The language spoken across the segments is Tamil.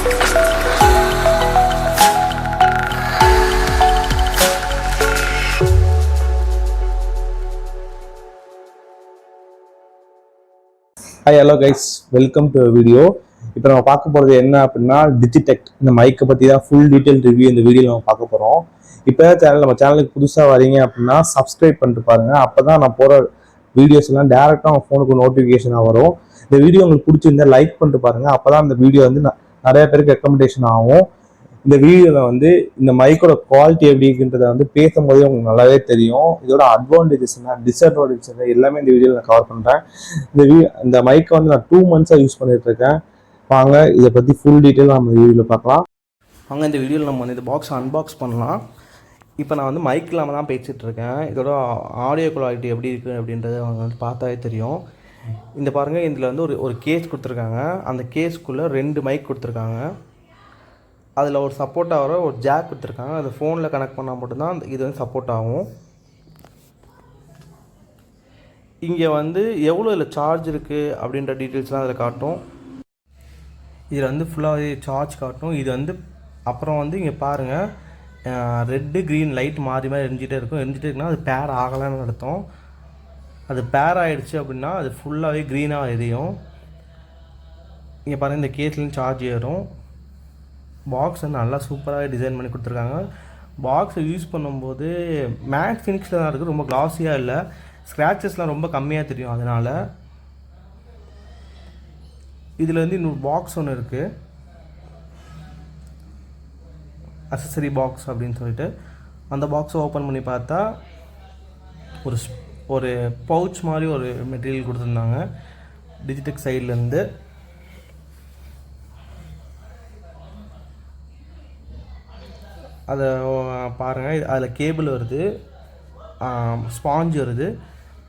Hi hello guys, welcome to video. இப்போ நம்ம பார்க்க போகிறது என்ன அப்படின்னா, டிஜிடெக் இந்த மைக்கை பற்றி தான் ஃபுல் டீட்டெயில் ரிவ்யூ இந்த வீடியோவில் நம்ம பார்க்க போகிறோம். இப்போ நம்ம சேனலுக்கு புதுசாக வரீங்க அப்படின்னா சப்ஸ்கிரைப் பண்ணிட்டு பாருங்கள். அப்போ தான் நான் போகிற வீடியோஸ் எல்லாம் டேரெக்டாக உங்கள் ஃபோனுக்கு நோட்டிஃபிகேஷனாக வரும். இந்த வீடியோ உங்களுக்கு பிடிச்சிருந்தா லைக் பண்ணிட்டு பாருங்கள். அப்போ தான் இந்த வீடியோ வந்து நிறைய பேருக்கு ரெக்கமெண்டேஷன் ஆகும். இந்த வீடியோவில் இந்த மைக்கோட குவாலிட்டி எப்படி இருக்குன்றத பேசும்போதே உங்களுக்கு நல்லாவே தெரியும். இதோட அட்வான்டேஜஸ் என்ன, டிஸ்அட்வான்டேஜஸ் என்ன, எல்லாமே இந்த வீடியோவில் நான் கவர் பண்ணுறேன். இந்த மைக்கை நான் 2 months யூஸ் பண்ணிட்டு இருக்கேன். வாங்க இதை பற்றி ஃபுல் டீட்டெயில் நம்ம வீடியோவில் பார்க்கலாம். வாங்க இந்த வீடியோவில் நம்ம இந்த பாக்ஸ் அன்பாக்ஸ் பண்ணலாம். இப்போ நான் மைக் இல்லாமல் தான் பேசிகிட்டு இருக்கேன். இதோட ஆடியோ குவாலிட்டி எப்படி இருக்குது அப்படின்றத அவங்க பார்த்தாவே தெரியும். இந்த பாருங்கள், இதில் ஒரு கேஸ் கொடுத்துருக்காங்க. அந்த கேஸ்க்குள்ளே 2 மைக் கொடுத்துருக்காங்க. அதில் ஒரு சப்போர்ட் ஆகிற ஒரு ஜாக் கொடுத்துருக்காங்க. அது ஃபோனில் கனெக்ட் பண்ணால் மட்டும்தான் இது சப்போர்ட் ஆகும். இங்கே எவ்வளோ இதில் சார்ஜ் இருக்குது அப்படின்ற டீட்டெயில்ஸ்லாம் அதில் காட்டும். இதில் ஃபுல்லாகவே சார்ஜ் காட்டும். இது அப்புறம் இங்கே பாருங்கள், ரெட்டு க்ரீன் லைட் மாறி எரிஞ்சிட்டே இருக்குன்னா அது பேர் ஆகலைன்னு அர்த்தம். அது பேர் ஆகிடுச்சு அப்படின்னா அது ஃபுல்லாகவே க்ரீனாக எரியும். இங்கே பாருங்கள், இந்த கேஸ்லேயும் சார்ஜ் ஏறும். பாக்ஸ் நல்லா சூப்பராகவே டிசைன் பண்ணி கொடுத்துருக்காங்க. பாக்ஸை யூஸ் பண்ணும்போது மேட் ஃபினிக்ஸில் தான் இருக்குது, ரொம்ப கிளாஸியாக இல்லை. ஸ்க்ராச்சஸ்லாம் ரொம்ப கம்மியாக தெரியும். அதனால் இதில் இன்னொரு பாக்ஸ் ஒன்று இருக்குது, அக்சசரி பாக்ஸ் அப்படின்னு சொல்லிட்டு. அந்த பாக்ஸை ஓப்பன் பண்ணி பார்த்தா ஒரு பவுச் மாதிரி ஒரு மெட்டீரியல் கொடுத்துருந்தாங்க டிஜிடெக் சைட்லேருந்து. அதை பாருங்கள், அதில் கேபிள் வருது, ஸ்பாஞ்ச் வருது,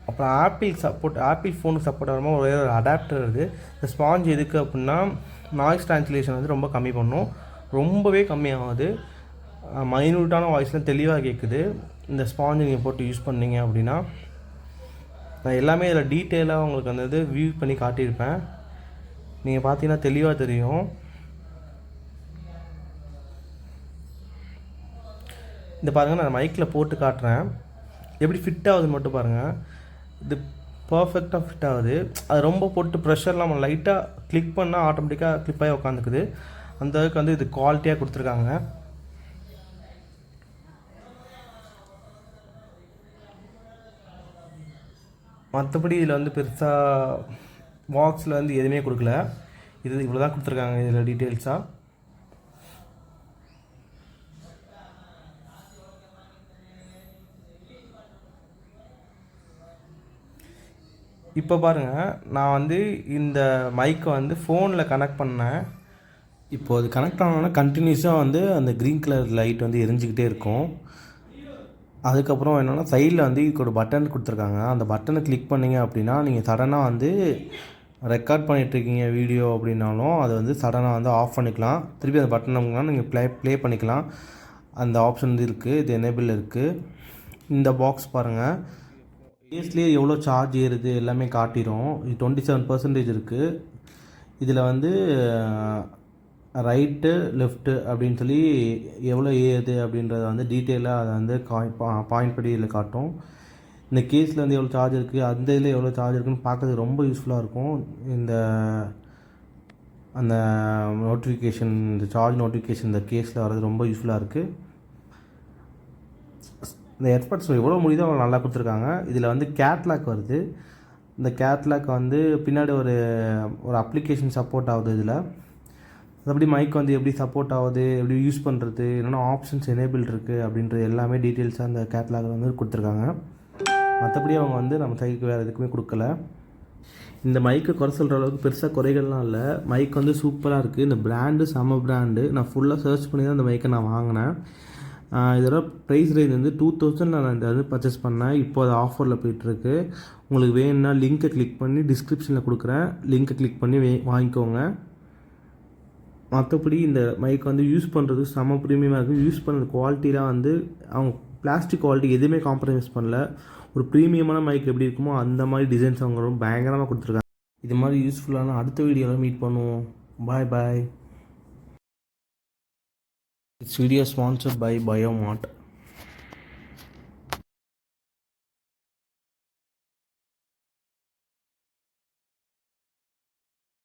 அப்புறம் ஆப்பிள் ஃபோனுக்கு சப்போர்ட் ஆகிற மாதிரி ஒரு அடாப்டர் வருது. இந்த ஸ்பாஞ்ச் எதுக்கு அப்படின்னா நாய்ஸ் ட்ரான்ஸ்லேஷன் ரொம்ப கம்மி பண்ணும். ரொம்பவே கம்மியாகுது. மைன்யூட்டான வாய்ஸ்லாம் தெளிவாக கேட்குது இந்த ஸ்பாஞ்சை நீங்கள் போட்டு யூஸ் பண்ணிங்க அப்படின்னா. நான் எல்லாமே இதில் டீட்டெயிலாக உங்களுக்கு வியூ பண்ணி காட்டியிருப்பேன். நீங்கள் பார்த்தீங்கன்னா தெளிவாக தெரியும். இந்த பாருங்கள், நான் மைக்கில் போட்டு காட்டுறேன் எப்படி ஃபிட் ஆகுதுன்னு மட்டும் பாருங்கள். இது பர்ஃபெக்டாக ஃபிட் ஆகுது. அது ரொம்ப போட்டு ப்ரெஷர்லாம் நம்ம லைட்டாக கிளிக் பண்ணால் ஆட்டோமேட்டிக்காக கிளிப் ஆகி உட்காந்துக்குது. அந்த அளவுக்கு இது குவாலிட்டியாக கொடுத்துருக்காங்க. மற்றபடி இதில் பெருசாக பாக்ஸில் எதுவுமே கொடுக்கல. இது இவ்வளோ தான் கொடுத்துருக்காங்க இதில் டீட்டெயில்ஸாக. இப்போ பாருங்கள், நான் இந்த மைக்கை ஃபோனில் கனெக்ட் பண்ணேன். இப்போது அது கனெக்ட் ஆனோன்னா கண்டினியூஸாக அந்த க்ரீன் கலர் லைட் எரிஞ்சிக்கிட்டே இருக்கும். அதுக்கப்புறம் என்னென்னா சைடில் இதுக்கு ஒரு பட்டன் கொடுத்துருக்காங்க. அந்த பட்டனை கிளிக் பண்ணிங்க அப்படின்னா நீங்கள் சடனாக ரெக்கார்ட் பண்ணிகிட்ருக்கீங்க வீடியோ அப்படின்னாலும் அதை சடனாக ஆஃப் பண்ணிக்கலாம். திருப்பி அந்த பட்டன் நீங்கள் ப்ளே பண்ணிக்கலாம். அந்த ஆப்ஷன் இருக்குது. இது எனேபிள் இருக்குது. இந்த பாக்ஸ் பாருங்கள், கேஸ்லேயே எவ்வளோ சார்ஜ் ஏறுது எல்லாமே காட்டிடும். இது 27% இருக்குது. இதில் ரைட்டு லெஃப்ட்டு அப்படின்னு சொல்லி எவ்வளோ ஏறுது அப்படின்றத டீட்டெயிலாக அதை பாயிண்ட் படி இதில் காட்டும். இந்த கேஸில் எவ்வளோ சார்ஜ் இருக்குது, அந்த இதில் எவ்வளோ சார்ஜ் இருக்குதுன்னு பார்க்குறது ரொம்ப யூஸ்ஃபுல்லாக இருக்கும். அந்த நோட்டிஃபிகேஷன், இந்த சார்ஜ் நோட்டிஃபிகேஷன் இந்த கேஸில் வர்றது ரொம்ப யூஸ்ஃபுல்லாக இருக்குது. இந்த ஹெட்பட்ஸ் எவ்வளோ முடியுதோ அவ்வளோ நல்லா கொடுத்துருக்காங்க. இதில் கேட்லாக் வருது. இந்த கேட்லாக் பின்னாடி ஒரு அப்ளிகேஷன் சப்போர்ட் ஆகுது. இதில் மற்றபடி மைக் எப்படி சப்போர்ட் ஆகுது, எப்படி யூஸ் பண்ணுறது, என்னென்ன ஆப்ஷன்ஸ் எனேபிள் இருக்குது அப்படின்றது எல்லாமே டீட்டெயில்ஸாக அந்த கேட்லாகில் கொடுத்துருக்காங்க. மற்றபடி அவங்க நம்ம சைடுக்கு வேறு எதுக்குமே கொடுக்கல. இந்த மைக்கை குறை சொல்கிற அளவுக்கு பெருசாக குறைகள்லாம் இல்லை. மைக் சூப்பராக இருக்குது. இந்த பிராண்டு செம பிராண்டு. நான் ஃபுல்லாக சர்ச் பண்ணி தான் இந்த மைக்கை நான் வாங்கினேன். இதோட ப்ரைஸ் ரேஞ்ச் 2000 நான் இந்த பர்ச்சேஸ் பண்ணேன். இப்போ அது ஆஃபரில் போய்ட்டுருக்கு. உங்களுக்கு வேணும்னா லிங்க்கை கிளிக் பண்ணி டிஸ்கிரிப்ஷனில் கொடுக்குறேன், லிங்க்கை கிளிக் பண்ணி வாங்கிக்கோங்க. மற்றபடி இந்த மைக் யூஸ் பண்ணுறது செம ப்ரீமியமாக இருக்குது. யூஸ் பண்ணுற குவாலிட்டிலாம் அவங்க பிளாஸ்டிக் குவாலிட்டி எதுவுமே காம்ப்ரமைஸ் பண்ணல. ஒரு ப்ரீமியமான மைக் எப்படி இருக்குமோ அந்த மாதிரி டிசைன்ஸ் அவங்க ரொம்ப பயங்கரமாக கொடுத்துருக்காங்க. இது மாதிரி யூஸ்ஃபுல்லான அடுத்த வீடியோவில் மீட் பண்ணுவோம். பாய் பாய். This video is sponsored by Biomart.